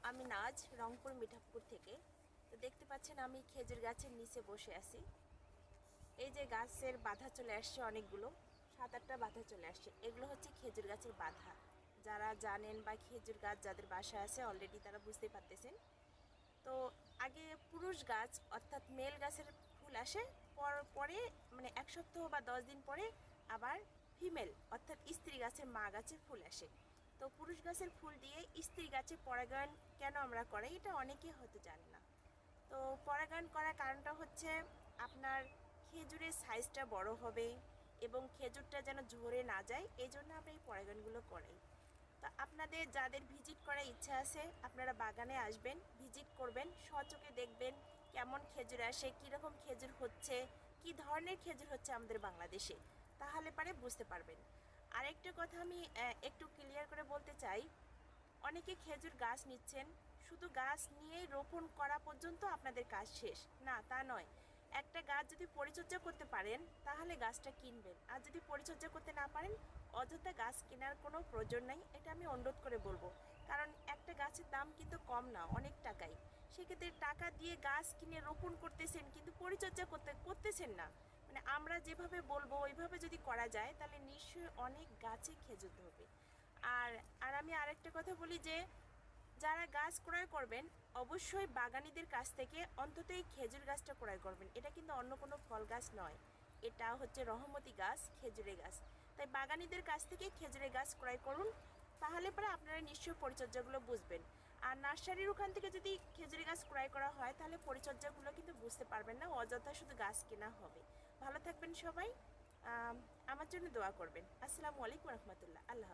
আমি নাজ রংপুর মিঠাপুকুর থেকে। তো দেখতে পাচ্ছেন আমি খেজুর গাছের নিচে বসে আছি। এই যে গাছের বাধা চলে আসছে অনেকগুলো, 7-8টা বাধা চলে আসছে। এগুলো হচ্ছে খেজুর গাছের বাধা। যারা জানেন বা খেজুর গাছ যাদের বাসায় আছে অলরেডি তারা বুঝতেই পারতেছেন। তো আগে পুরুষ গাছ অর্থাৎ মেল গাছের ফুল আসে, পরে মানে 1 সপ্তাহ বা 10 দিন পরে আবার ফিমেল অর্থাৎ স্ত্রী গাছের মা গাছের ফুল আসে। তো পুরুষ গাছের ফুল দিয়ে স্ত্রী গাছে পরাগায়ন কেন আমরা করাই এটা অনেকেই হয়তো জানে না। তো পরাগায়ন করার কারণটা হচ্ছে আপনার খেজুরের সাইজটা বড় হবে এবং খেজুরটা যেন ঝরে না যায়, এই জন্য আমরা এই পরাগায়নগুলো করাই। তো আপনাদের যাদের ভিজিট করার ইচ্ছা আছে আপনারা বাগানে আসবেন, ভিজিট করবেন, স্বচক্ষে দেখবেন কেমন খেজুর আসে, কীরকম খেজুর হচ্ছে, কী ধরনের খেজুর হচ্ছে আমাদের বাংলাদেশে, তাহলে পারে বুঝতে পারবেন। আরেকটা কথা আমি একটু ক্লিয়ার করে বলতে চাই, অনেকে খেজুর গাছ নিচ্ছেন, শুধু গাছ নিয়েই রোপণ করা পর্যন্ত আপনাদের কাজ শেষ না, তা নয়। একটা গাছ যদি পরিচর্যা করতে পারেন তাহলে গাছটা কিনবেন, আর যদি পরিচর্যা করতে না পারেন অযথা গাছ কেনার কোনো প্রয়োজন নাই, এটা আমি অনুরোধ করে বলবো। কারণ একটা গাছের দাম কিন্তু কম না, অনেক টাকাই। সেক্ষেত্রে টাকা দিয়ে গাছ কিনে রোপণ করতেছেন কিন্তু পরিচর্যা করতেছেন না। মানে আমরা যেভাবে বলবো ওইভাবে যদি করা যায় তাহলে নিশ্চয়ই অনেক গাছে খেজুর ধরবে। আর আর আমি আরেকটা কথা বলি যে যারা গাছ ক্রয় করবেন অবশ্যই বাগানীদের কাছ থেকে অন্তত এই খেজুর গাছটা ক্রয় করবেন। এটা কিন্তু অন্য কোনো ফল গাছ নয়, এটা হচ্ছে রহমতি গাছ, খেজুরের গাছ। তাই বাগানীদের কাছ থেকে খেজুরের গাছ ক্রয় করুন, তাহলে পরে আপনারা নিশ্চয়ই পরিচর্যাগুলো বুঝবেন। আর নার্সারির ওখান থেকে যদি খেজুরের গাছ ক্রয় করা হয় তাহলে পরিচর্যাগুলো কিন্তু বুঝতে পারবেন না, অযথা শুধু গাছ কেনা হবে। ভালো থাকবেন সবাই, আমার জন্য দোয়া করবেন। আসসালামু আলাইকুম রহমতুল্লাহ। আল্লাহ।